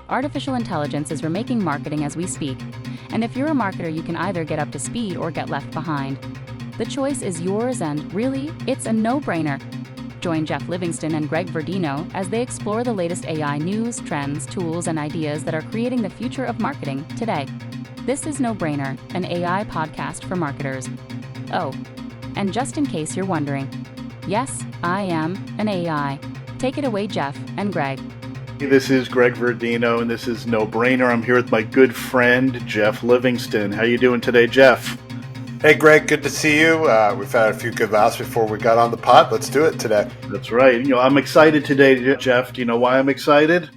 artificial intelligence is remaking marketing as we speak. And if you're a marketer, you can either get up to speed or get left behind. The choice is yours, and really, it's a no-brainer. Join Geoff Livingston and Greg Verdino as they explore the latest AI news, trends, tools, and ideas that are creating the future of marketing today. This is No Brainer, an AI podcast for marketers. Oh, and just in case you're wondering, yes, I am an AI. Take it away, Geoff and Greg. This is Greg Verdino, and this is No Brainer. I'm here with my good friend, Geoff Livingston. How you doing today, Geoff? Hey, Greg, good to see you. We've had a few good laughs before we got on the pod. Let's do it today. That's right. I'm excited today, Geoff. Do you know why I'm excited?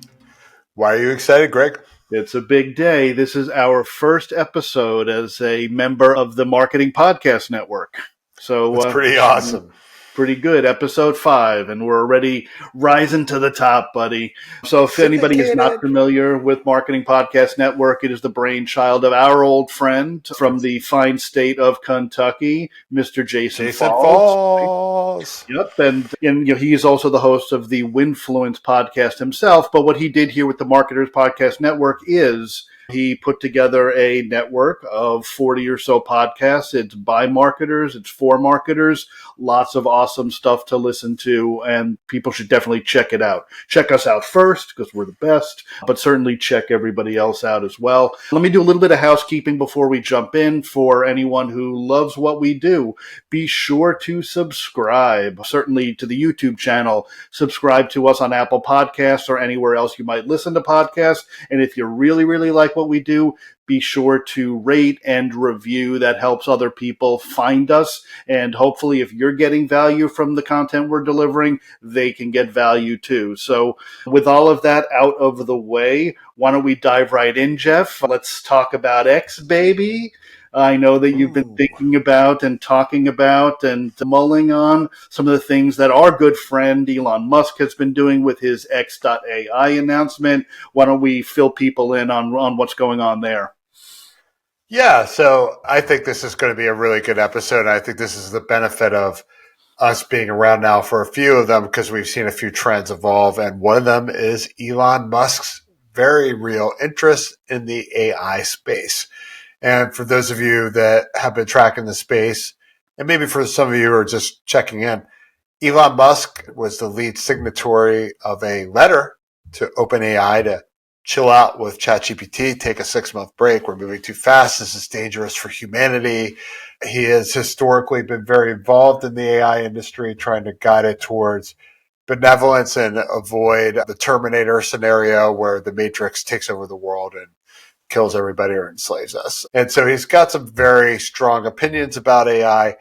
Why are you excited, Greg? It's a big day. This is our first episode as a member of the Marketing Podcast Network. So that's pretty awesome. Pretty good. Episode 5, and we're already rising to the top, buddy. So if anybody is not familiar with Marketing Podcast Network, it is the brainchild of our old friend from the fine state of Kentucky, Mr. Jason Falls. Yep, and he is also the host of the Winfluence podcast himself. But what he did here with the Marketers Podcast Network is he put together a network of 40 or so podcasts. It's by marketers. It's for marketers. Lots of awesome stuff to listen to, and people should definitely check it out. Check us out first because we're the best, but certainly check everybody else out as well. Let me do a little bit of housekeeping before we jump in. For anyone who loves what we do, be sure to subscribe, certainly to the YouTube channel. Subscribe to us on Apple Podcasts or anywhere else you might listen to podcasts. And if you really, really like what we do, be sure to rate and review. That helps other people find us. And hopefully, if you're getting value from the content we're delivering, they can get value too. So with all of that out of the way, why don't we dive right in, Geoff? Let's talk about X, baby. I know that you've been thinking about and talking about and mulling on some of the things that our good friend Elon Musk has been doing with his X.ai announcement. Why don't we fill people in on what's going on there? Yeah, so I think this is going to be a really good episode. I think this is the benefit of us being around now for a few of them because we've seen a few trends evolve. And one of them is Elon Musk's very real interest in the AI space. And for those of you that have been tracking the space, and maybe for some of you who are just checking in, Elon Musk was the lead signatory of a letter to OpenAI to chill out with ChatGPT, take a 6-month break. We're moving too fast. This is dangerous for humanity. He has historically been very involved in the AI industry, trying to guide it towards benevolence and avoid the Terminator scenario where the Matrix takes over the world and kills everybody or enslaves us. And so he's got some very strong opinions about AI,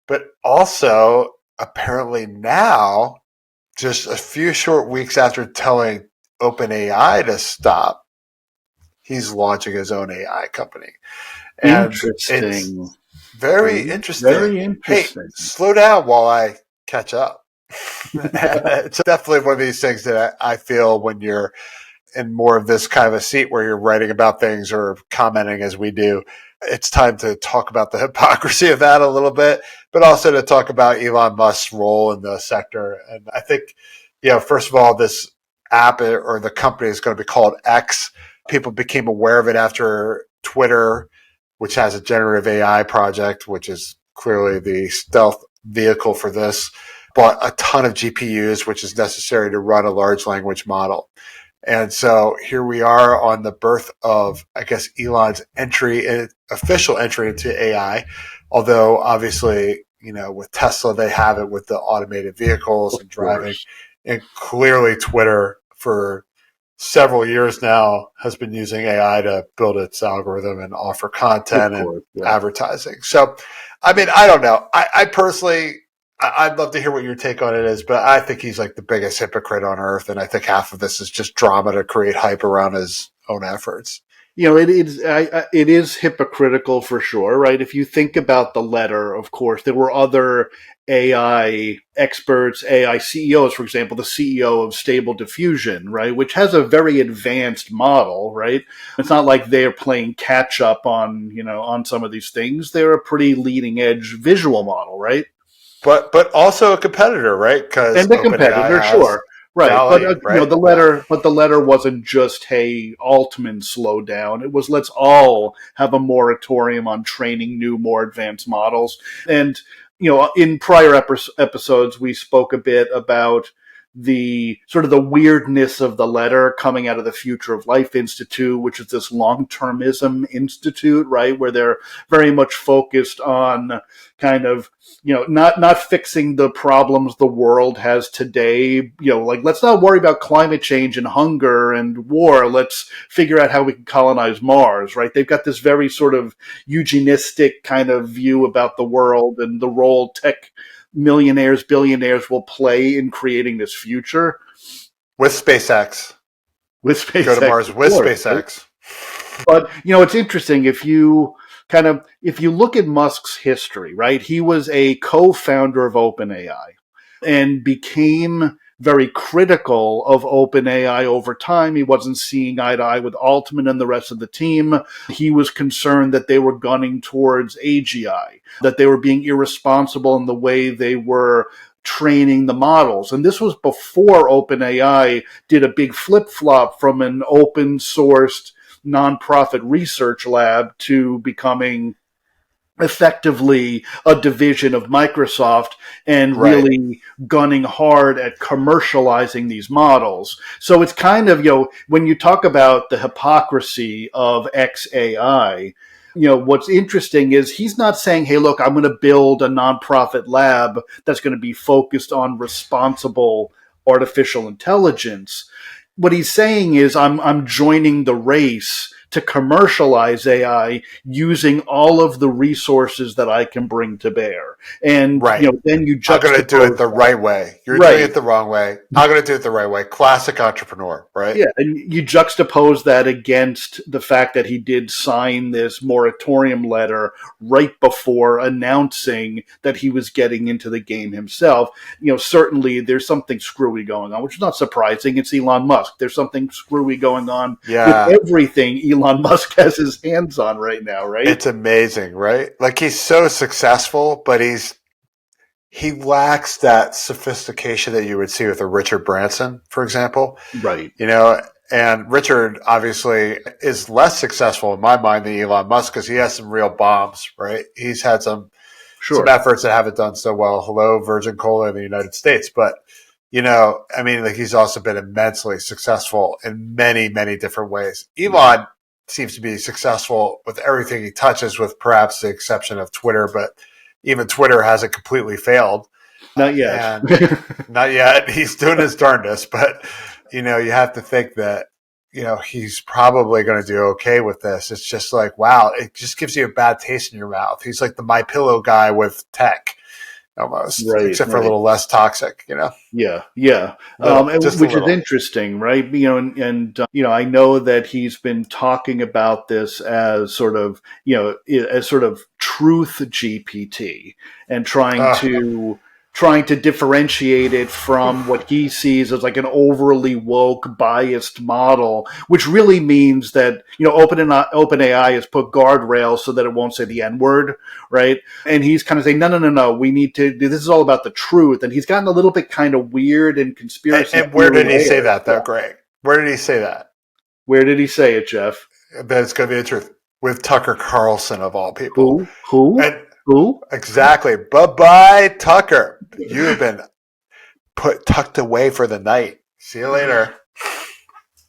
but also apparently now, just a few short weeks after telling OpenAI to stop, he's launching his own AI company. And interesting. It's very interesting. Very interesting. Hey, slow down while I catch up. It's definitely one of these things that I feel when you're in more of this kind of a seat where you're writing about things or commenting as we do, it's time to talk about the hypocrisy of that a little bit, but also to talk about Elon Musk's role in the sector. And I think, first of all, this app or the company is going to be called X. People became aware of it after Twitter, which has a generative AI project, which is clearly the stealth vehicle for this, bought a ton of GPUs, which is necessary to run a large language model. And so here we are on the birth of, I guess, Elon's official entry into AI. Although obviously, with Tesla, they have it with the automated vehicles and driving. And clearly Twitter for several years now has been using AI to build its algorithm and offer content and advertising. So, I mean, I don't know. I personally, I'd love to hear what your take on it is, but I think he's like the biggest hypocrite on earth. And I think half of this is just drama to create hype around his own efforts. It is hypocritical for sure, right? If you think about the letter, of course, there were other AI experts, AI CEOs, for example, the CEO of Stable Diffusion, right, which has a very advanced model, right? It's not like they're playing catch up on some of these things. They're a pretty leading edge visual model, right? But also a competitor, right? And a competitor, sure. Right, but reality, right? the letter wasn't just, "Hey, Altman, slow down." It was, "Let's all have a moratorium on training new, more advanced models." And in prior episodes, we spoke a bit about the sort of the weirdness of the letter coming out of the Future of Life Institute, which is this long-termism institute, right, where they're very much focused on kind of not fixing the problems the world has today. Like, let's not worry about climate change and hunger and war. Let's figure out how we can colonize Mars, right? They've got this very sort of eugenistic kind of view about the world and the role tech millionaires, billionaires will play in creating this future. With SpaceX. With SpaceX. Go to Mars with SpaceX. But, it's interesting if you look at Musk's history, right? He was a co-founder of OpenAI and became very critical of OpenAI over time. He wasn't seeing eye to eye with Altman and the rest of the team. He was concerned that they were gunning towards AGI, that they were being irresponsible in the way they were training the models. And this was before OpenAI did a big flip-flop from an open-sourced nonprofit research lab to becoming effectively a division of Microsoft and really gunning hard at commercializing these models. So it's kind of, when you talk about the hypocrisy of X.ai, what's interesting is he's not saying, "Hey, look, I'm going to build a nonprofit lab that's going to be focused on responsible artificial intelligence." What he's saying is, I'm joining the race to commercialize AI using all of the resources that I can bring to bear. And then you I'm going to do it the right way. You're doing it the wrong way. I'm going to do it the right way. Classic entrepreneur, right? Yeah, and you juxtapose that against the fact that he did sign this moratorium letter right before announcing that he was getting into the game himself. Certainly there's something screwy going on, which is not surprising. It's Elon Musk. There's something screwy going on with everything Elon Musk has his hands on right now, right? It's amazing, right? Like, he's so successful, but he lacks that sophistication that you would see with a Richard Branson, for example. Right. And Richard obviously is less successful in my mind than Elon Musk because he has some real bombs, right? He's had some efforts that haven't done so well. Hello, Virgin Cola in the United States. But, he's also been immensely successful in many, many different ways. Elon seems to be successful with everything he touches, with perhaps the exception of Twitter, but even Twitter hasn't completely failed. Not yet. Not yet. He's doing his darndest, but you have to think that he's probably going to do okay with this. It's just like, wow, it just gives you a bad taste in your mouth. He's like the MyPillow guy with tech, almost, except for a little less toxic, Yeah. Which is interesting, right? I know that he's been talking about this as sort of truth GPT and trying to differentiate it from what he sees as like an overly woke, biased model, which really means that, OpenAI has put guardrails so that it won't say the N-word, right? And he's kind of saying, no, we need to do, this is all about the truth. And he's gotten a little bit kind of weird and conspiracy. And where did he say that, though, Greg? Where did he say that? Where did he say it, Geoff? That it's going to be the truth. With Tucker Carlson, of all people. Who? Exactly. Bye-bye, Tucker. You have been tucked away for the night. See you later.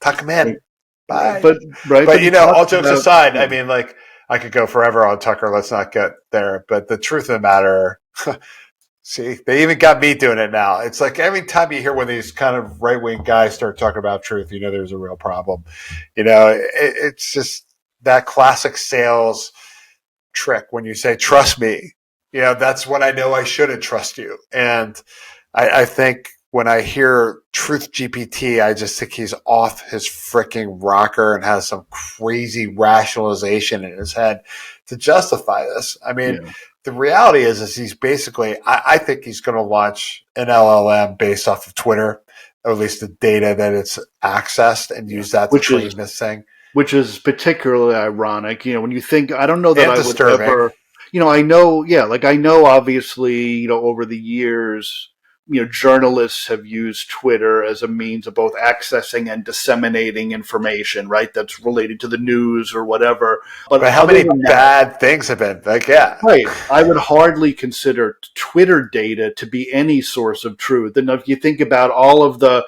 Tuck him in. Bye. But all jokes aside, I could go forever on Tucker. Let's not get there. But the truth of the matter, see, they even got me doing it now. It's like every time you hear one of these kind of right-wing guys start talking about truth, there's a real problem. It's just that classic sales trick when you say, trust me. That's when I know I shouldn't trust you. And I think when I hear TruthGPT, I just think he's off his freaking rocker and has some crazy rationalization in his head to justify this. The reality is he's basically, I think he's going to launch an LLM based off of Twitter, or at least the data that it's accessed, and use that to train this thing. Which is particularly ironic, when you think, I don't know that I disturbing. would ever, I know obviously, over the years, journalists have used Twitter as a means of both accessing and disseminating information, right? That's related to the news or whatever. But how many bad things have been Right. I would hardly consider Twitter data to be any source of truth. And if you think about all of the,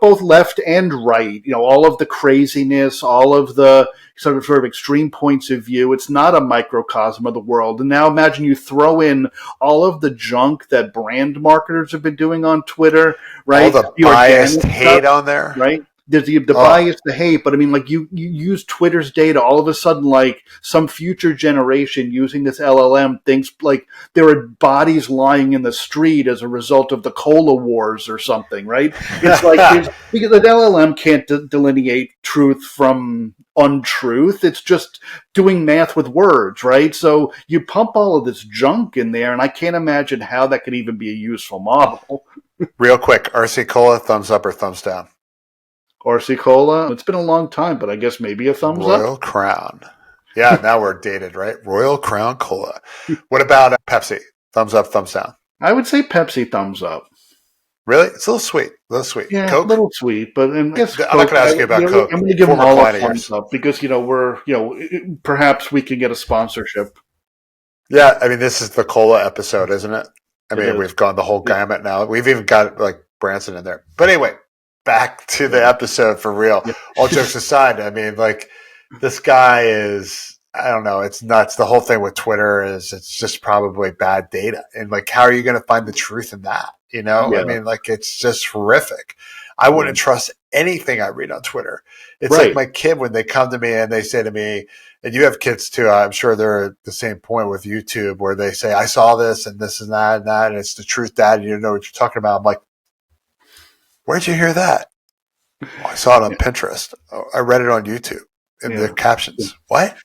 both left and right, all of the craziness, all of the sort of extreme points of view, it's not a microcosm of the world. And now imagine you throw in all of the junk that brand marketers have been doing on Twitter, right? All the biased hate on there. Right? There's the bias, the hate, but I mean, like you use Twitter's data, all of a sudden, like some future generation using this LLM thinks like there are bodies lying in the street as a result of the cola wars or something, right? It's like because the LLM can't delineate truth from untruth. It's just doing math with words, right? So you pump all of this junk in there, and I can't imagine how that could even be a useful model. Real quick, RC Cola, thumbs up or thumbs down? RC Cola, it's been a long time, but I guess maybe a thumbs up. Royal Crown. Yeah, now we're dated, right? Royal Crown Cola. What about Pepsi? Thumbs up, thumbs down? I would say Pepsi, thumbs up. Really? It's a little sweet. Yeah, Coke? a little sweet, but I guess I'm not going to ask you about Coke. I'm going to give them all a thumbs up because, perhaps we can get a sponsorship. Yeah, I mean, this is the cola episode, isn't it? I mean, we've gone the whole gamut now. We've even got like Branson in there. But anyway, back to the episode for real. All jokes aside, I mean, like this guy is, I don't know, it's nuts. The whole thing with Twitter is it's just probably bad data. And like, how are you going to find the truth in that? I mean, like, it's just horrific. I wouldn't trust anything I read on Twitter. It's like my kid when they come to me and they say to me, and you have kids too, I'm sure they're at the same point with YouTube where they say, I saw this and this and that, and it's the truth, Dad, and you know what you're talking about. I'm like, where'd you hear that? Oh, I saw it on Pinterest. Oh, I read it on YouTube in the captions. What?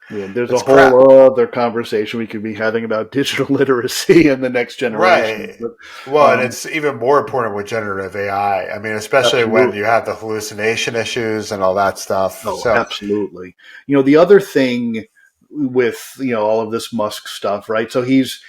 Yeah, there's a whole other conversation we could be having about digital literacy in the next generation. Right. But, and it's even more important with generative AI. I mean, especially when you have the hallucination issues and all that stuff. Oh, absolutely. The other thing with all of this Musk stuff, right? So he's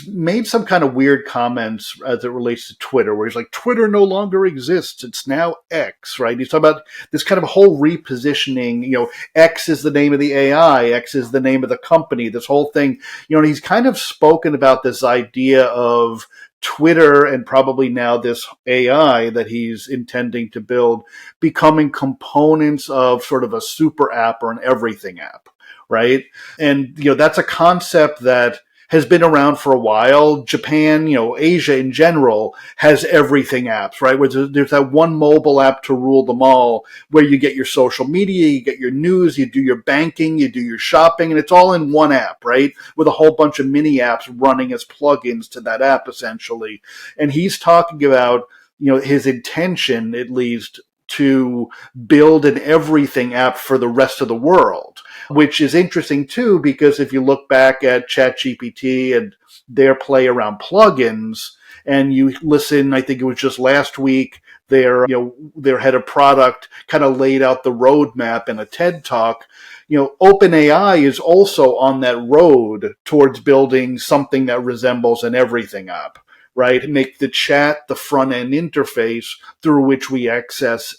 made some kind of weird comments as it relates to Twitter, where he's like, Twitter no longer exists; it's now X, right? He's talking about this kind of whole repositioning. X is the name of the AI, X is the name of the company. This whole thing, and he's kind of spoken about this idea of Twitter and probably now this AI that he's intending to build becoming components of sort of a super app or an everything app. Right. And, that's a concept that has been around for a while. Japan, Asia in general has everything apps, right? Where there's that one mobile app to rule them all, where you get your social media, you get your news, you do your banking, you do your shopping, and it's all in one app, right? With a whole bunch of mini apps running as plugins to that app, essentially. And he's talking about, his intention, at least, to build an everything app for the rest of the world, which is interesting too, because if you look back at ChatGPT and their play around plugins, and you listen, I think it was just last week, their head of product kind of laid out the roadmap in a TED Talk. OpenAI is also on that road towards building something that resembles an everything app. Right? Make the chat the front end interface through which we access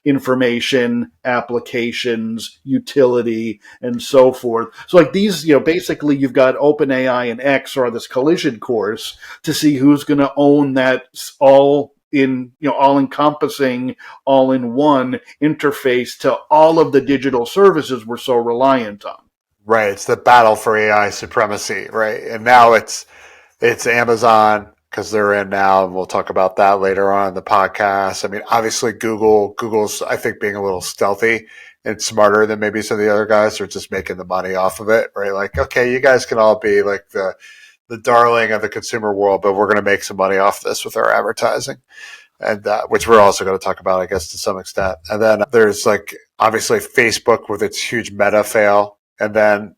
information, applications, utility, and so forth. So like these, basically you've got OpenAI and X are this collision course to see who's going to own that all encompassing, all in one interface to all of the digital services we're so reliant on. Right. It's the battle for AI supremacy, right? And now it's Amazon because they're in now, and we'll talk about that later on in the podcast. I mean, obviously Google's, I think, being a little stealthy and smarter than maybe some of the other guys are just making the money off of it, right? Like, okay, you guys can all be like the darling of the consumer world, but we're going to make some money off this with our advertising. And which we're also going to talk about, I guess, to some extent. And then there's like, obviously Facebook with its huge meta fail. And then,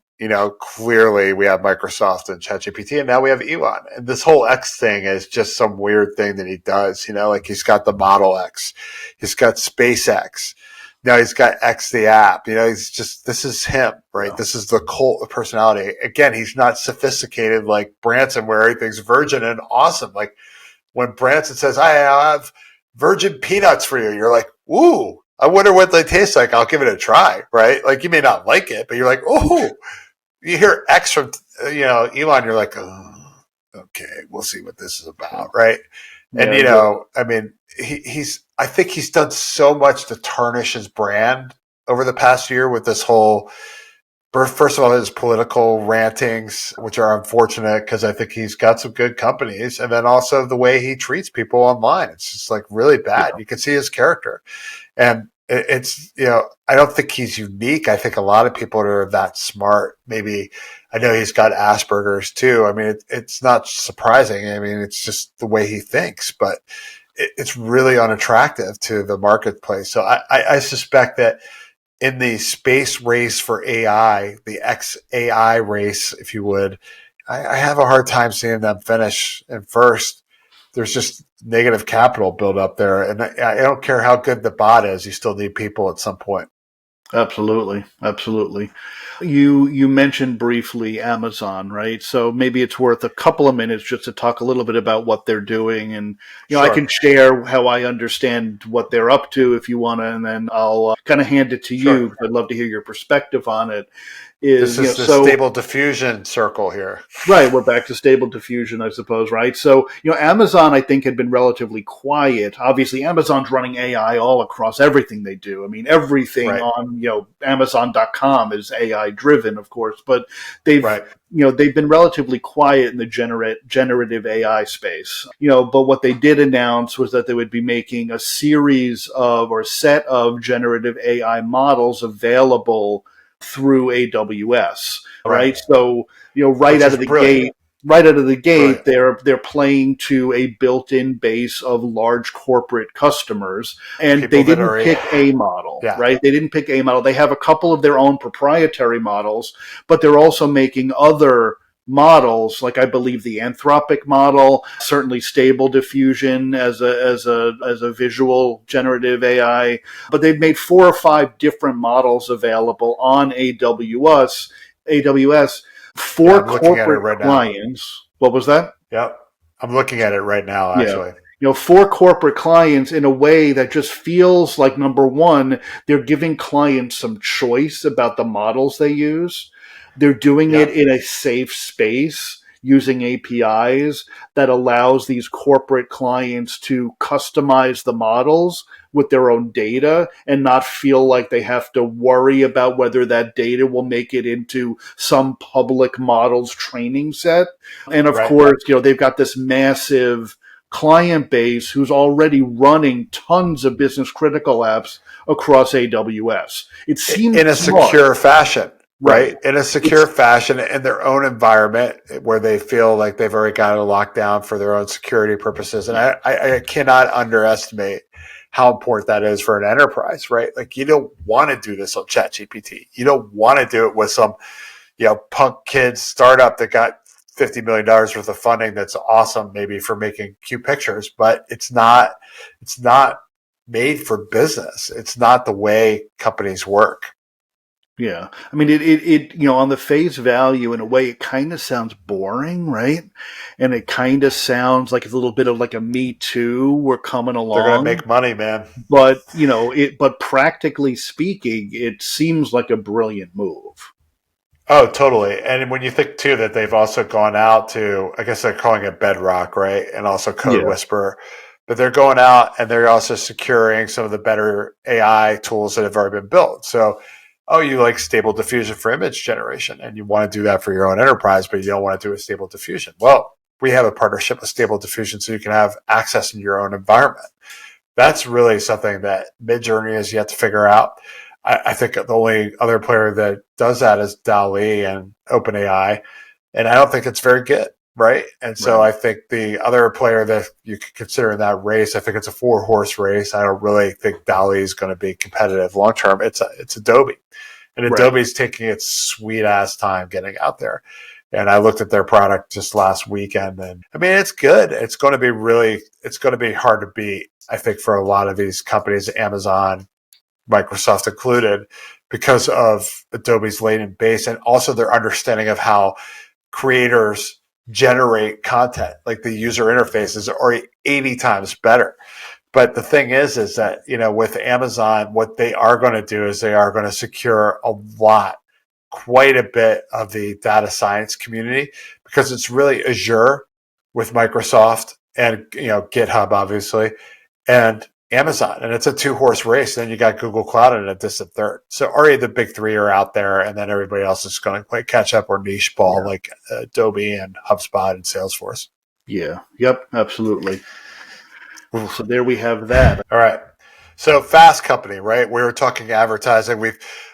clearly we have Microsoft and ChatGPT, and now we have Elon. And this whole X thing is just some weird thing that he does, like he's got the Model X, he's got SpaceX, now he's got X the app, this is him, right? Wow. This is the cult of personality. Again, he's not sophisticated like Branson where everything's virgin and awesome. Like when Branson says, I have virgin peanuts for you, you're like, ooh, I wonder what they taste like. I'll give it a try, right? Like, you may not like it, but you're like, oh, you hear X from, Elon, you're like, oh, okay, we'll see what this is about, right? And, I mean, I think he's done so much to tarnish his brand over the past year with this whole, first of all, his political rantings, which are unfortunate because I think he's got some good companies. And then also the way he treats people online. It's just like really bad. You can see his character. And it's, I don't think he's unique. I think a lot of people are that smart. Maybe, I know he's got Asperger's too. I mean, it's not surprising. I mean, it's just the way he thinks, but it's really unattractive to the marketplace. So I suspect that in the space race for AI, the X.ai race, if you would, I have a hard time seeing them finish. And first, there's just negative capital built up there. And I don't care how good the bot is, you still need people at some point. Absolutely. Absolutely. You mentioned briefly Amazon, right? So maybe it's worth a couple of minutes just to talk a little bit about what they're doing. And, I can share how I understand what they're up to if you want to, and then I'll kind of hand it to you, because I'd love to hear your perspective on it. This is the stable diffusion circle here. Right. We're back to stable diffusion, I suppose, right? So, Amazon, I think, had been relatively quiet. Obviously, Amazon's running AI all across everything they do. I mean, everything on, Amazon.com is AI driven, of course, but they've been relatively quiet in the generative AI space. But what they did announce was that they would be making a series of, or a set of generative AI models available through AWS, right? So, right out of the gate, they're playing to a built-in base of large corporate customers, and they didn't pick a model, right? They didn't pick a model. They have a couple of their own proprietary models, but they're also making other models, like I believe the Anthropic model, certainly Stable Diffusion as a visual generative AI, but they've made 4 or 5 different models available on AWS for corporate clients. What was that? Yep. I'm looking at it right now, actually. For corporate clients in a way that just feels like, number one, they're giving clients some choice about the models they use. They're doing it in a safe space using APIs that allows these corporate clients to customize the models with their own data and not feel like they have to worry about whether that data will make it into some public models training set. And of course, they've got this massive client base who's already running tons of business critical apps across AWS. It seems in a secure fashion. Right. In a secure fashion in their own environment where they feel like they've already got it locked down for their own security purposes. And I cannot underestimate how important that is for an enterprise, right? Like, you don't want to do this on ChatGPT. You don't want to do it with some, punk kid startup that got $50 million worth of funding. That's awesome, maybe for making cute pictures, but it's not made for business. It's not the way companies work. Yeah. I mean, it on the face value, in a way, it kind of sounds boring, right? And it kind of sounds like a little bit of like a Me Too. We're coming along. They're going to make money, man. But, but practically speaking, it seems like a brilliant move. Oh, totally. And when you think, too, that they've also gone out to, I guess they're calling it Bedrock, right? And also Code Whisperer. But they're going out and they're also securing some of the better AI tools that have already been built. So, you like stable diffusion for image generation and you want to do that for your own enterprise, but you don't want to do a stable diffusion. Well, we have a partnership with Stable Diffusion so you can have access in your own environment. That's really something that Midjourney has yet to figure out. I think the only other player that does that is DALL-E and OpenAI, and I don't think it's very good, right? And so I think the other player that you could consider in that race, I think it's a 4-horse race. I don't really think DALL-E is going to be competitive long term. It's Adobe. And Adobe's taking its sweet ass time getting out there. And I looked at their product just last weekend and I mean, it's good. It's going to be hard to beat, I think, for a lot of these companies, Amazon, Microsoft included, because of Adobe's latent base and also their understanding of how creators generate content. Like the user interface is already 80 times better. But the thing is that, with Amazon, what they are going to do is they are going to secure quite a bit of the data science community, because it's really Azure with Microsoft and, GitHub, obviously, and Amazon. And it's a 2-horse race. Then you got Google Cloud in a distant third. So already the big three are out there, and then everybody else is going to play catch up or niche ball, like Adobe and HubSpot and Salesforce. Yeah. Yep. Absolutely. So there we have that. All right. So Fast Company, right? We were talking advertising.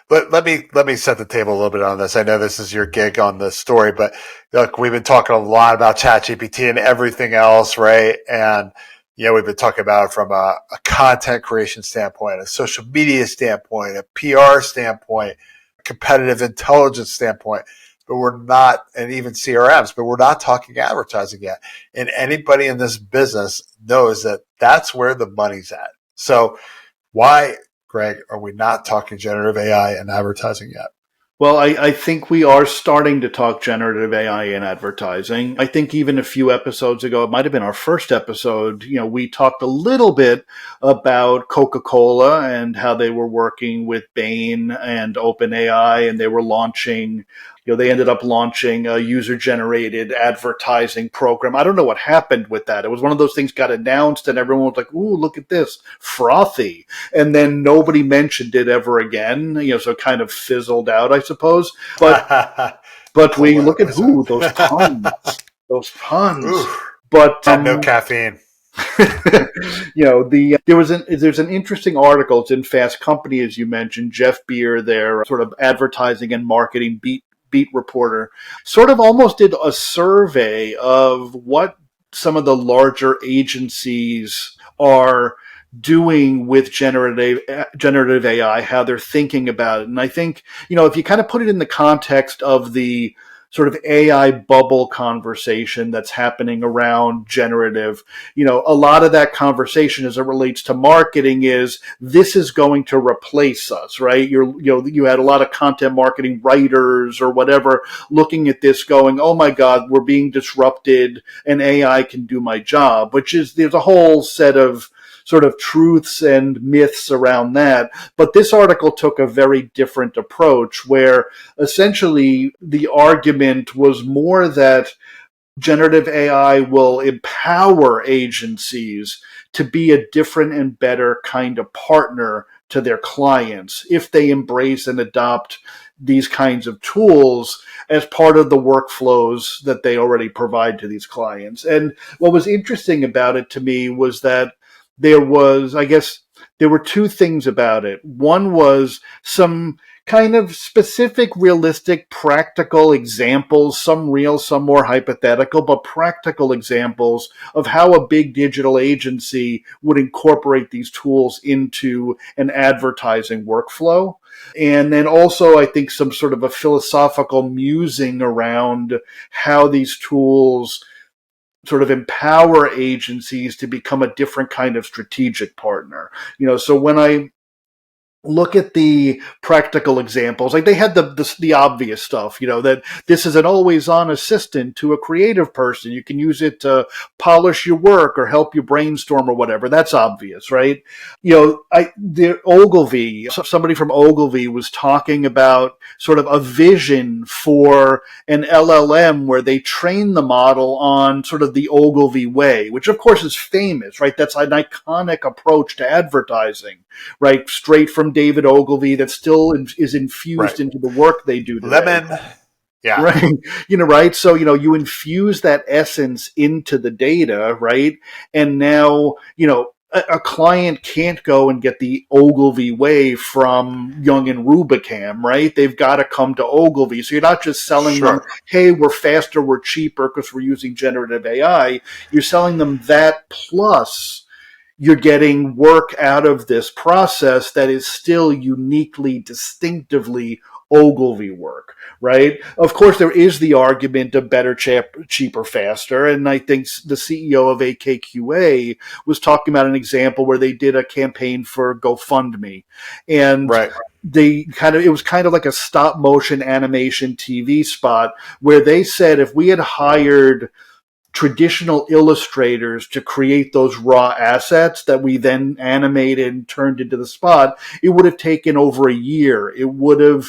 Let me set the table a little bit on this. I know this is your gig on this story, but look, we've been talking a lot about ChatGPT and everything else, right? And we've been talking about it from a content creation standpoint, a social media standpoint, a PR standpoint, a competitive intelligence standpoint. But we're not, and even CRMs, but we're not talking advertising yet. And anybody in this business knows that that's where the money's at. So why, Greg, are we not talking generative AI and advertising yet? Well, I think we are starting to talk generative AI in advertising. I think even a few episodes ago, it might have been our first episode, we talked a little bit about Coca-Cola and how they were working with Bain and OpenAI, and they were launching, they ended up launching a user-generated advertising program. I don't know what happened with that. It was one of those things got announced and everyone was like, ooh, look at this, frothy. And then nobody mentioned it ever again, so it kind of fizzled out, I suppose. But we look at those puns. Ooh, but no caffeine. There's an interesting article. It's in Fast Company, as you mentioned. Jeff Beer, their sort of advertising and marketing beat reporter, sort of almost did a survey of what some of the larger agencies are doing with generative AI, how they're thinking about it. And I think, if you kind of put it in the context of the sort of AI bubble conversation that's happening around generative, a lot of that conversation as it relates to marketing is this is going to replace us, right? You had a lot of content marketing writers or whatever looking at this going, oh my God, we're being disrupted and AI can do my job, there's a whole set of sort of truths and myths around that. But this article took a very different approach where essentially the argument was more that generative AI will empower agencies to be a different and better kind of partner to their clients if they embrace and adopt these kinds of tools as part of the workflows that they already provide to these clients. And what was interesting about it to me was that there were two things about it. One was some kind of specific, realistic, practical examples, some real, some more hypothetical, but practical examples of how a big digital agency would incorporate these tools into an advertising workflow. And then also, I think, some sort of a philosophical musing around how these tools sort of empower agencies to become a different kind of strategic partner. So when I look at the practical examples, like they had the obvious stuff, that this is an always-on assistant to a creative person. You can use it to polish your work or help you brainstorm or whatever. That's obvious, right? Ogilvy, somebody from Ogilvy was talking about sort of a vision for an LLM where they train the model on sort of the Ogilvy way, which of course is famous, right? That's an iconic approach to advertising, right? Straight from David Ogilvy, that still is infused into the work they do today. Lemon. Yeah. Right. Right. So, you infuse that essence into the data, right? And now, a client can't go and get the Ogilvy way from Young and Rubicam, right? They've got to come to Ogilvy. So you're not just selling them, hey, we're faster, we're cheaper because we're using generative AI. You're selling them that plus you're getting work out of this process that is still uniquely, distinctively Ogilvy work, right? Of course, there is the argument of better, cheaper, faster. And I think the CEO of AKQA was talking about an example where they did a campaign for GoFundMe. And Right. it was kind of like a stop motion animation TV spot where they said if we had hired traditional illustrators to create those raw assets that we then animated and turned into the spot, it would have taken over a year. It would have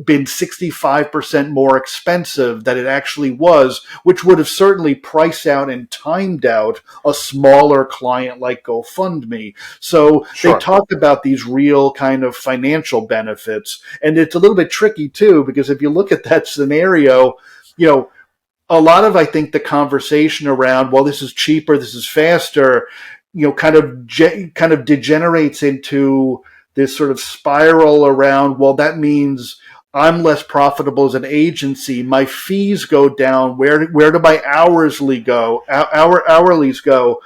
been 65% more expensive than it actually was, which would have certainly priced out and timed out a smaller client like GoFundMe. So Sure. they talk about these real kind of financial benefits. And it's a little bit tricky too, because if you look at that scenario, a lot of, I think, the conversation around, well, this is cheaper, this is faster, kind of degenerates into this sort of spiral around, well, that means I'm less profitable as an agency. My fees go down. Where do my hourlies go?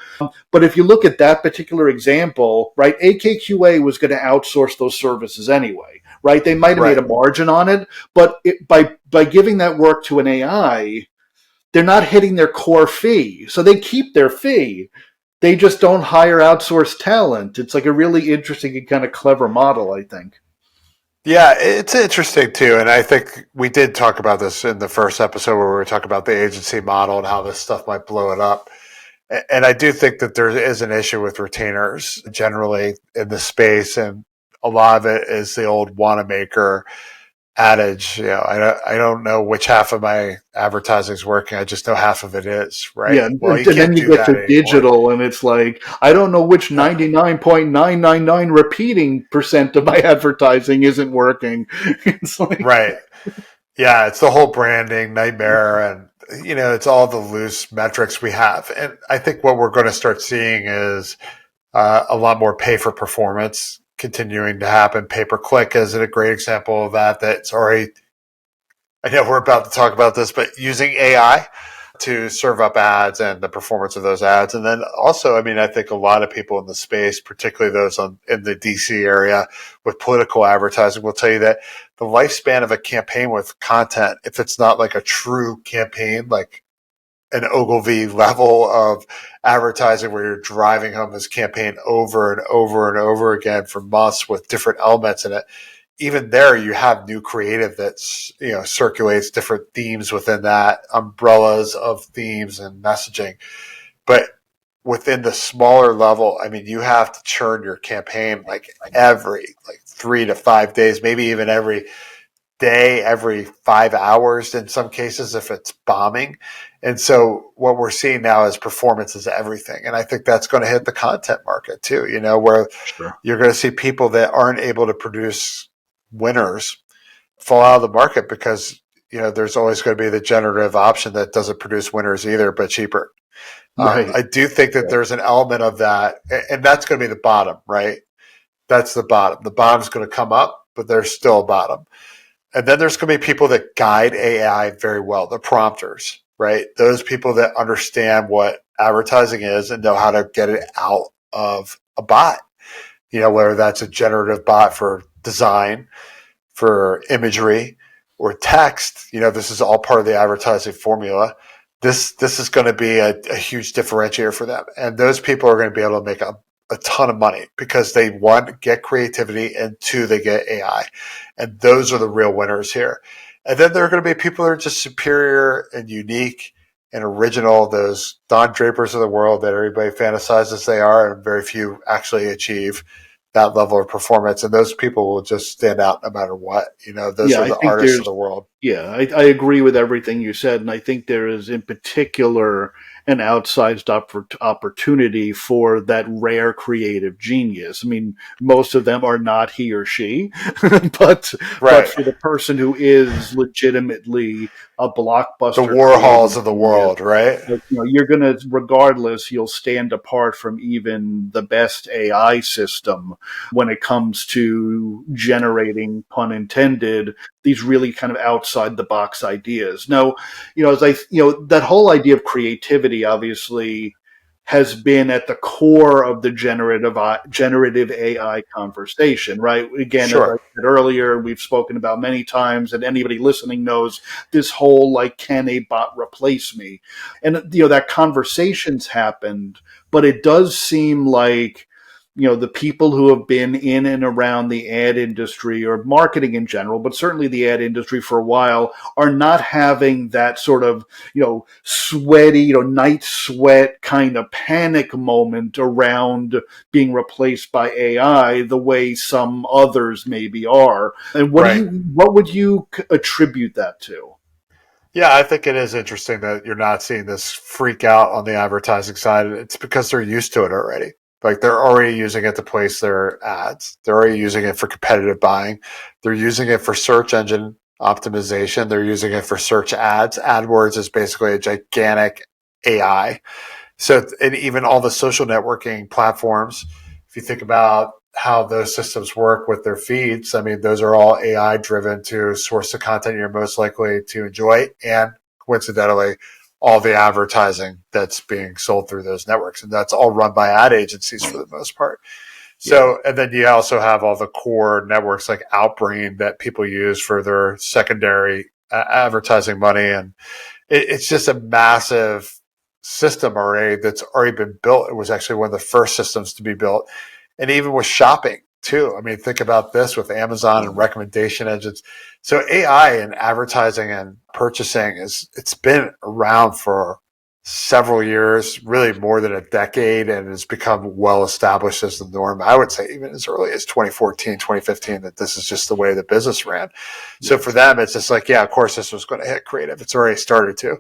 But if you look at that particular example, right, AKQA was going to outsource those services anyway, right? They might have made a margin on it, but by giving that work to an AI, they're not hitting their core fee. So they keep their fee. They just don't hire outsourced talent. It's like a really interesting and kind of clever model, I think. Yeah, it's interesting too. And I think we did talk about this in the first episode where we were talking about the agency model and how this stuff might blow it up. And I do think that there is an issue with retainers generally in the space. And a lot of it is the old Wanamaker adage. I don't know which half of my advertising is working. I just know half of it is, right? Yeah, well, and then you get to digital, and it's like, I don't know which 99.999 repeating % of my advertising isn't working. It's like, right. Yeah, it's the whole branding nightmare, and it's all the loose metrics we have. And I think what we're going to start seeing is a lot more pay for performance continuing to happen. Pay per click is a great example of that. That's already, I know we're about to talk about this, but using AI to serve up ads and the performance of those ads. And then also, I think a lot of people in the space, particularly those in the DC area with political advertising, will tell you that the lifespan of a campaign with content, if it's not like a true campaign, like an Ogilvy level of advertising where you're driving home this campaign over and over and over again for months with different elements in it. Even there, you have new creative that's, circulates different themes within that, umbrellas of themes and messaging. But within the smaller level, you have to churn your campaign every 3 to 5 days, maybe even every day, every 5 hours in some cases if it's bombing. And so what we're seeing now is performance is everything. And I think that's going to hit the content market too, where you're going to see people that aren't able to produce winners fall out of the market because, there's always going to be the generative option that doesn't produce winners either, but cheaper. Right. I do think that there's an element of that, and that's going to be the bottom, right? That's the bottom. The bottom's going to come up, but there's still a bottom. And then there's going to be people that guide AI very well, the prompters, right? Those people that understand what advertising is and know how to get it out of a bot, whether that's a generative bot for design, for imagery, or text. This is all part of the advertising formula. This is going to be a huge differentiator for them. And those people are going to be able to make a ton of money because they, one, get creativity, and two, they get AI. And those are the real winners here. And then there are going to be people that are just superior and unique and original, those Don Drapers of the world that everybody fantasizes they are, and very few actually achieve that level of performance. And those people will just stand out no matter what. Those are the artists of the world. Yeah, I agree with everything you said. And I think there is in particular an outsized opportunity for that rare creative genius. Most of them are not he or she, but for the person who is legitimately a blockbuster, the Warhols of the world, right? You're going to, regardless, you'll stand apart from even the best AI system when it comes to generating, pun intended, these really kind of outside the box ideas. Now, that whole idea of creativity, obviously, has been at the core of the generative AI conversation, right? Again, as I Sure. said earlier, we've spoken about many times, and anybody listening knows this whole like, can a bot replace me? And that conversation's happened, but it does seem like the people who have been in and around the ad industry or marketing in general, but certainly the ad industry for a while, are not having that sort of, sweaty, night sweat kind of panic moment around being replaced by AI the way some others maybe are. And Right. what would you attribute that to? Yeah, I think it is interesting that you're not seeing this freak out on the advertising side. It's because they're used to it already. Like they're already using it to place their ads. They're already using it for competitive buying. They're using it for search engine optimization. They're using it for search ads. AdWords is basically a gigantic AI. So, and even all the social networking platforms, if you think about how those systems work with their feeds, I mean, those are all AI driven to source the content you're most likely to enjoy. And coincidentally, all the advertising that's being sold through those networks. And that's all run by ad agencies for the most part. So, and then you also have all the core networks like Outbrain that people use for their secondary advertising money. And it's just a massive system already that's already been built. It was actually one of the first systems to be built. And even with shopping too. I mean, think about this with Amazon and recommendation engines. So AI and advertising and purchasing it's been around for several years, really more than a decade, and it's become well established as the norm. I would say even as early as 2014, 2015, that this is just the way the business ran. So for them, it's just like, yeah, of course this was going to hit creative. It's already started to.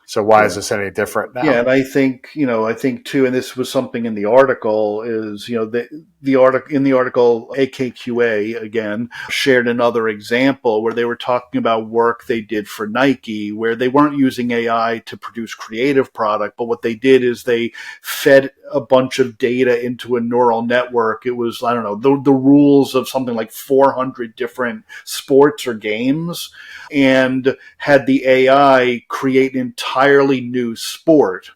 So why is this any different now? Yeah, and I think too, and this was something in the article is the article in the article AKQA again shared another example where they were talking about work they did for Nike where they weren't using AI to produce creative product, but what they did is they fed a bunch of data into a neural network. It was, I don't know, the rules of something like 400 different sports or games, and had the AI create an entirely new sport.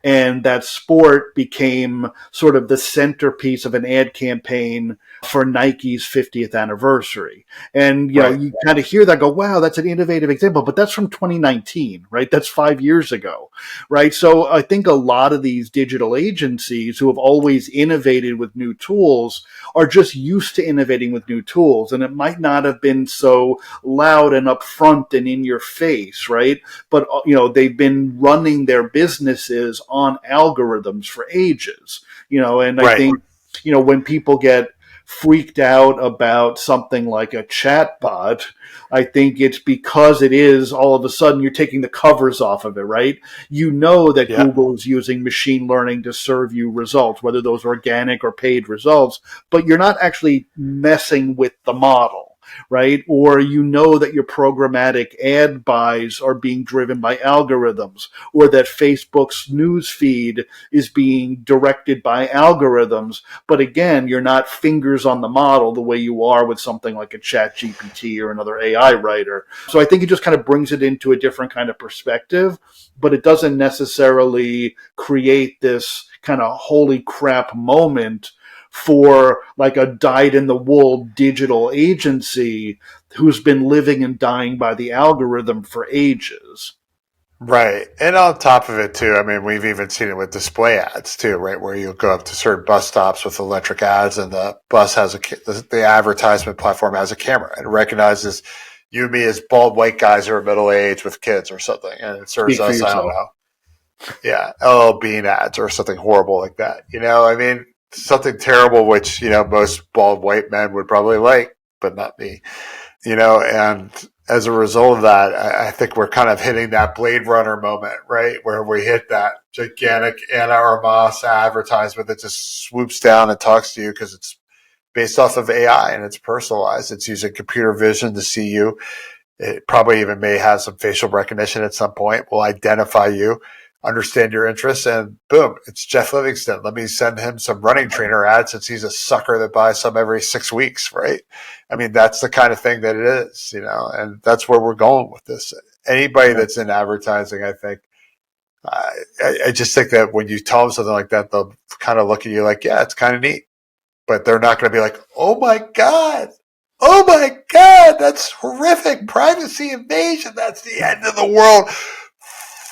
And that sport became sort of the centerpiece of an ad campaign for Nike's 50th anniversary. And, you kind of hear that go, wow, that's an innovative example, but that's from 2019, right? That's 5 years ago, right? So I think a lot of these digital agencies who have always innovated with new tools are just used to innovating with new tools. And it might not have been so loud and upfront and in your face, right? But, they've been running their businesses on algorithms for ages, and I think, when people get freaked out about something like a chatbot, I think it's because it is all of a sudden you're taking the covers off of it, right? You know that Google is using machine learning to serve you results, whether those are organic or paid results, but you're not actually messing with the model. Right? Or that your programmatic ad buys are being driven by algorithms, or that Facebook's news feed is being directed by algorithms. But again, you're not fingers on the model the way you are with something like a ChatGPT or another AI writer. So I think it just kind of brings it into a different kind of perspective, but it doesn't necessarily create this kind of holy crap moment for like a dyed-in-the-wool digital agency who's been living and dying by the algorithm for ages. Right. And on top of it, too, I mean, we've even seen it with display ads, too, right? Where you'll go up to certain bus stops with electric ads and the bus has the advertisement platform has a camera and it recognizes you and me as bald white guys who are middle aged with kids or something. And it serves us, I don't know. Yeah. LL Bean ads or something horrible like that. I mean, something terrible, which, most bald white men would probably like, but not me, and as a result of that, I think we're kind of hitting that Bladerunner moment, right? Where we hit that gigantic Anna Armas advertisement that just swoops down and talks to you because it's based off of AI and it's personalized. It's using computer vision to see you. It probably even may have some facial recognition at some point. Will identify you, understand your interests, and boom, it's Geoff Livingston. Let me send him some running trainer ads since he's a sucker that buys some every 6 weeks, right? I mean, that's the kind of thing that it is, and that's where we're going with this. Anybody that's in advertising, I think, I just think that when you tell them something like that, they'll kind of look at you like, yeah, it's kind of neat. But they're not going to be like, oh my God, that's horrific. Privacy invasion. That's the end of the world.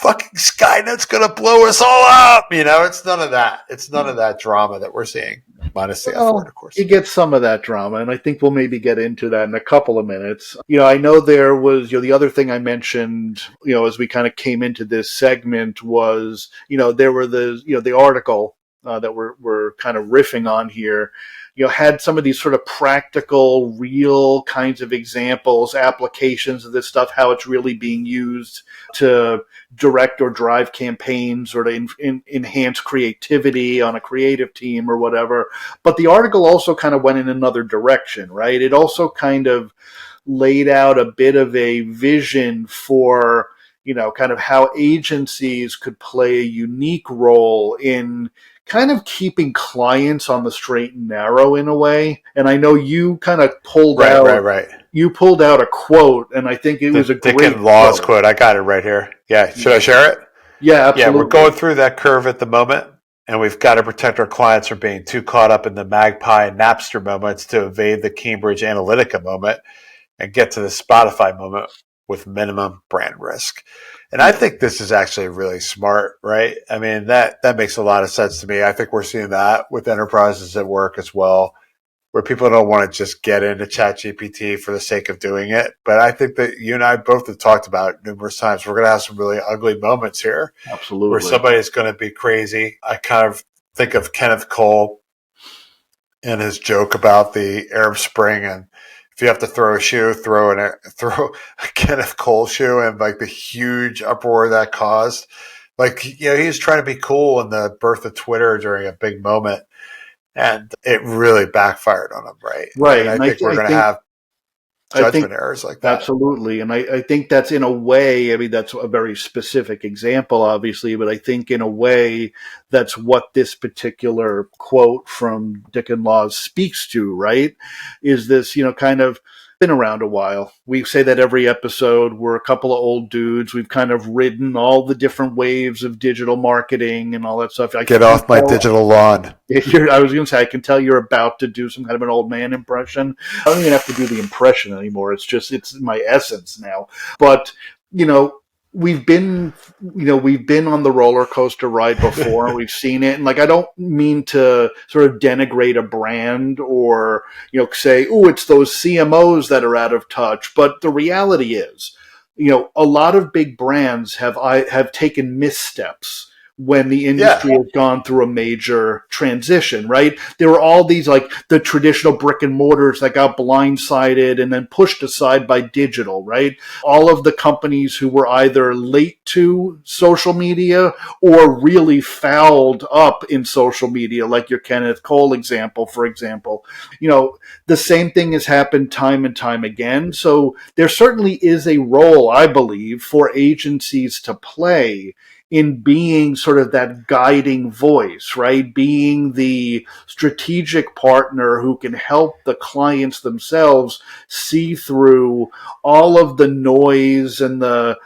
Fucking Skynet's going to blow us all up. It's none of that. It's none of that drama that we're seeing. Minus the F word, of course. You get some of that drama, and I think we'll maybe get into that in a couple of minutes. I know there was, the other thing I mentioned, as we kind of came into this segment was, there were the article that we're kind of riffing on here, had some of these sort of practical, real kinds of examples, applications of this stuff, how it's really being used to direct or drive campaigns or to enhance creativity on a creative team or whatever. But the article also kind of went in another direction, right? It also kind of laid out a bit of a vision for, kind of how agencies could play a unique role in kind of keeping clients on the straight and narrow in a way. And I know you kind of pulled out Right. You pulled out a quote, and I think it was a great Dickens Law's quote. I got it right here. Yeah. Should I share it? Yeah, absolutely. Yeah, we're going through that curve at the moment, and we've got to protect our clients from being too caught up in the Magpie and Napster moments to evade the Cambridge Analytica moment and get to the Spotify moment with minimum brand risk. And I think this is actually really smart, right? I mean, that makes a lot of sense to me. I think we're seeing that with enterprises at work as well, where people don't want to just get into ChatGPT for the sake of doing it. But I think that you and I both have talked about it numerous times. We're going to have some really ugly moments here. Absolutely. Where somebody's going to be crazy. I kind of think of Kenneth Cole and his joke about the Arab Spring, and if you have to throw a shoe, throw a Kenneth Cole shoe, and like the huge uproar that caused. Like, he was trying to be cool in the birth of Twitter during a big moment, and it really backfired on him, right? Right. And I think we're going to have judgment errors like that. Absolutely. And I think that's in a way, that's a very specific example, obviously, but I think in a way that's what this particular quote from Dickens Laws speaks to, right? Is this, kind of been around a while. We say that every episode. We're a couple of old dudes. We've kind of ridden all the different waves of digital marketing and all that stuff. Get off my digital lawn. I was going to say, I can tell you're about to do some kind of an old man impression. I don't even have to do the impression anymore. It's my essence now. But, we've been on the roller coaster ride before. We've seen it. And I don't mean to sort of denigrate a brand or, say, oh, it's those CMOs that are out of touch. But the reality is, a lot of big brands have taken missteps when the industry has gone through a major transition, right? There were all these, the traditional brick and mortars that got blindsided and then pushed aside by digital, right? All of the companies who were either late to social media or really fouled up in social media, like your Kenneth Cole example, for example. The same thing has happened time and time again. So there certainly is a role, I believe, for agencies to play in being sort of that guiding voice, right? Being the strategic partner who can help the clients themselves see through all of the noise and the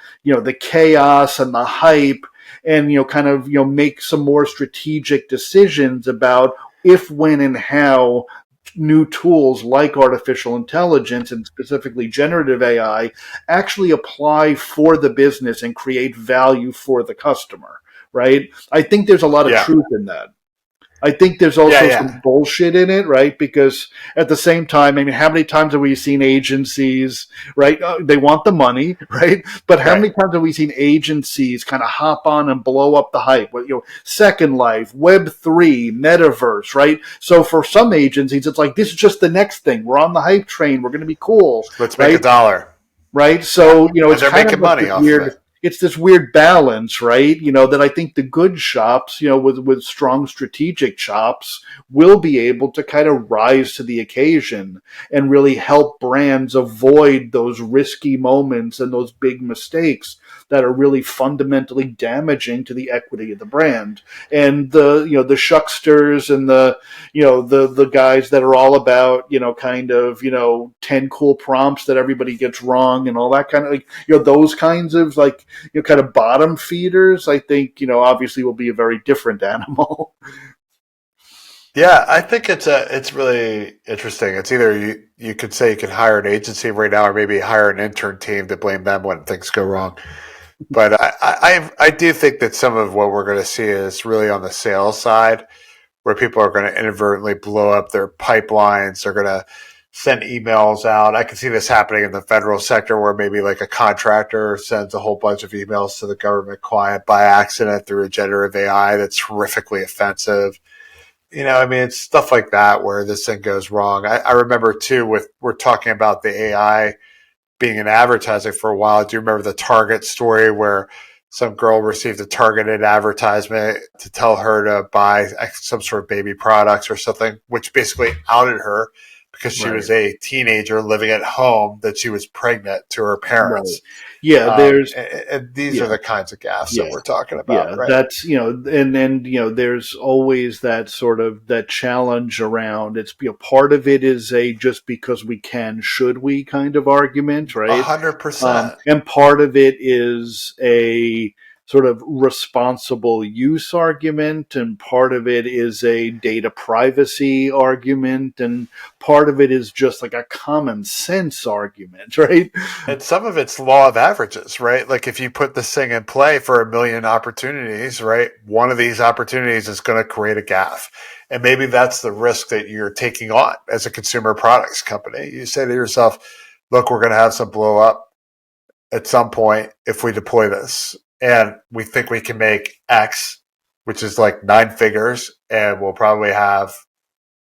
chaos and the hype, and, make some more strategic decisions about if, when, and how new tools like artificial intelligence and specifically generative AI actually apply for the business and create value for the customer, right? I think there's a lot of truth in that. I think there's also some bullshit in it, right? Because at the same time, how many times have we seen agencies, right? They want the money, right? But how many times have we seen agencies kind of hop on and blow up the hype? Second Life, Web3, metaverse, right? So for some agencies, it's like, this is just the next thing. We're on the hype train. We're going to be cool. Let's make $1. Right? So, it's they're kind making of money off weird. of it. It's this weird balance, right? That I think the good shops, with strong strategic chops, will be able to kind of rise to the occasion and really help brands avoid those risky moments and those big mistakes that are really fundamentally damaging to the equity of the brand. And the shucksters and the guys that are all about, 10 cool prompts that everybody gets wrong and all that kind of, those kinds of kind of bottom feeders, I think, obviously will be a very different animal. Yeah, I think it's really interesting. It's either you could say you can hire an agency right now, or maybe hire an intern team to blame them when things go wrong. But I do think that some of what we're going to see is really on the sales side, where people are going to inadvertently blow up their pipelines. They're going to send emails out. I can see this happening in the federal sector, where maybe like a contractor sends a whole bunch of emails to the government client by accident through a generative AI that's horrifically offensive. It's stuff like that where this thing goes wrong. I remember too, we're talking about the AI being in advertising for a while. Do you remember the Target story where some girl received a targeted advertisement to tell her to buy some sort of baby products or something, which basically outed her because she was a teenager living at home, that she was pregnant to her parents. Right. Yeah, and these are the kinds of gaffes that we're talking about, right? That's, and then, there's always that sort of that challenge around it's, part of it is a just because we can, should we kind of argument, right? 100%. And part of it is a sort of responsible use argument, and part of it is a data privacy argument, and part of it is just like a common sense argument, right? And some of it's law of averages, right? Like if you put this thing in play for 1 million opportunities, right, one of these opportunities is going to create a gaffe. And maybe that's the risk that you're taking on as a consumer products company. You say to yourself, look, we're going to have some blow up at some point if we deploy this. And we think we can make X, which is like 9 figures, and we'll probably have,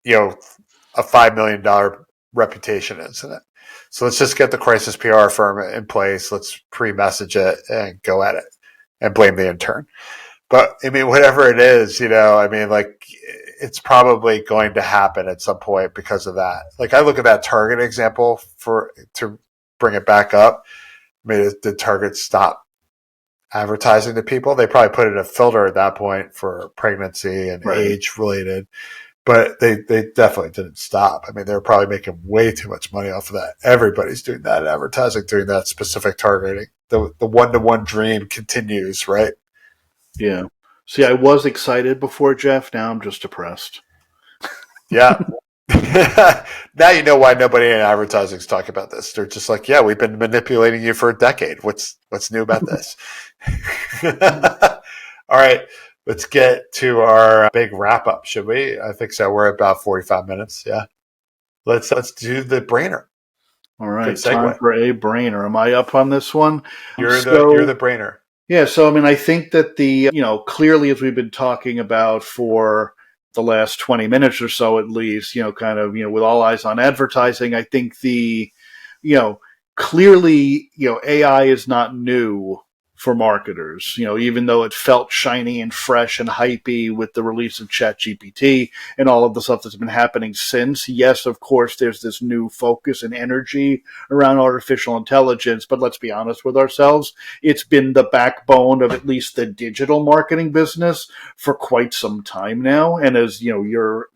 a $5 million reputation incident. So let's just get the crisis PR firm in place. Let's pre-message it and go at it and blame the intern. But whatever it is, it's probably going to happen at some point because of that. Like I look at that Target example to bring it back up. Did Target stop advertising to people? They probably put in a filter at that point for pregnancy and age related, but they definitely didn't stop. They were probably making way too much money off of that. Everybody's doing that advertising, doing that specific targeting. The one-to-one dream continues, right? Yeah. See, I was excited before, Geoff. Now I'm just depressed. Yeah. Now you know why nobody in advertising is talking about this. They're just like, yeah, we've been manipulating you for a decade. What's new about this? All right, let's get to our big wrap up, should we? I think so. We're at about 45 minutes. Yeah. Let's do the brainer. All right, time for a brainer. Am I up on this one? You're the brainer. Yeah, so I think that clearly, as we've been talking about for the last 20 minutes or so, at least, with all eyes on advertising, I think clearly, AI is not new for marketers, even though it felt shiny and fresh and hypey with the release of ChatGPT and all of the stuff that's been happening since. Yes, of course, there's this new focus and energy around artificial intelligence, but let's be honest with ourselves. It's been the backbone of at least the digital marketing business for quite some time now. And as, your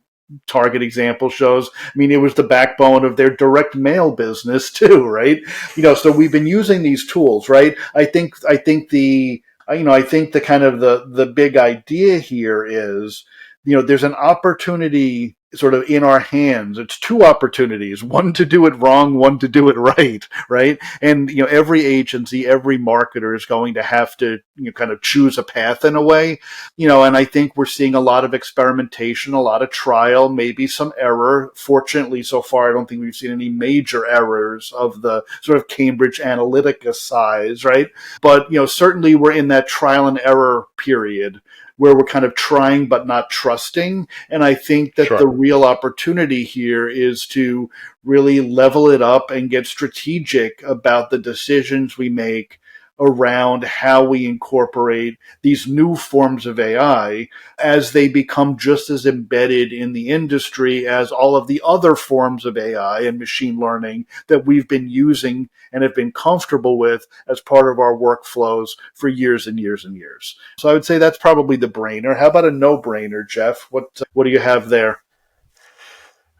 Target example shows, it was the backbone of their direct mail business too, right? So we've been using these tools, right? I think the kind of the big idea here is, there's an opportunity sort of in our hands. It's 2 opportunities, one to do it wrong, one to do it right? And, every agency, every marketer is going to have to kind of choose a path in a way, and I think we're seeing a lot of experimentation, a lot of trial, maybe some error. Fortunately, so far, I don't think we've seen any major errors of the sort of Cambridge Analytica size, right? But, certainly we're in that trial and error period where we're kind of trying but not trusting. And I think that the real opportunity here is to really level it up and get strategic about the decisions we make around how we incorporate these new forms of AI as they become just as embedded in the industry as all of the other forms of AI and machine learning that we've been using and have been comfortable with as part of our workflows for years and years and years. So I would say that's probably the brainer. How about a no-brainer, Geoff? What do you have there?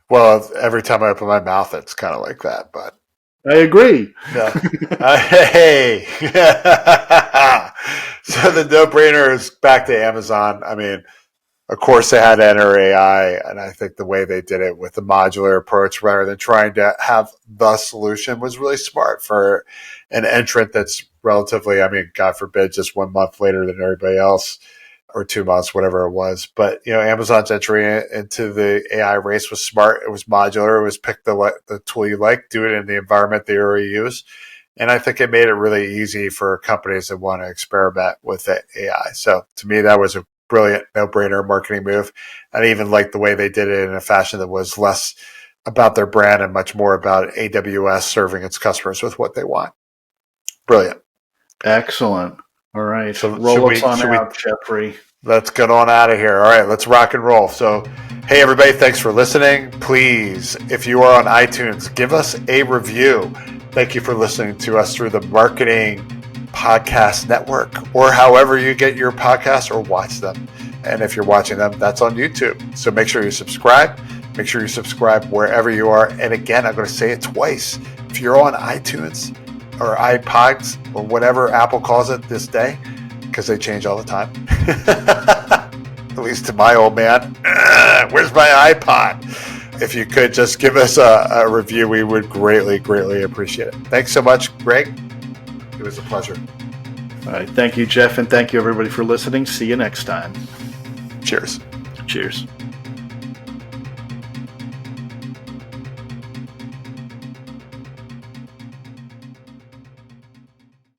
Well, every time I open my mouth, it's kind of like that, but I agree. No. Hey. So the no-brainer is back to Amazon. I mean, of course, they had to enter AI, and I think the way they did it with the modular approach rather than trying to have the solution was really smart for an entrant that's relatively, I mean, God forbid, just 1 month later than everybody else, or 2 months, whatever it was. But, Amazon's entry into the AI race was smart. It was modular. It was pick the tool you like, do it in the environment they already use. And I think it made it really easy for companies that want to experiment with AI. So to me, that was a brilliant no-brainer marketing move. And I even liked the way they did it in a fashion that was less about their brand and much more about AWS serving its customers with what they want. Brilliant. Excellent. All right. So roll us on out, Jeffrey. Let's get on out of here. All right, let's rock and roll. So, hey, everybody, thanks for listening. Please, if you are on iTunes, give us a review. Thank you for listening to us through the Marketing Podcast Network or however you get your podcasts or watch them. And if you're watching them, that's on YouTube. So make sure you subscribe. Make sure you subscribe wherever you are. And again, I'm going to say it twice. If you're on iTunes or iPods or whatever Apple calls it this day, because they change all the time, at least to my old man, where's my iPod? If you could just give us a review, we would greatly, greatly appreciate it. Thanks so much, Greg. It was a pleasure. All right. Thank you, Jeff. And thank you, everybody, for listening. See you next time. Cheers. Cheers.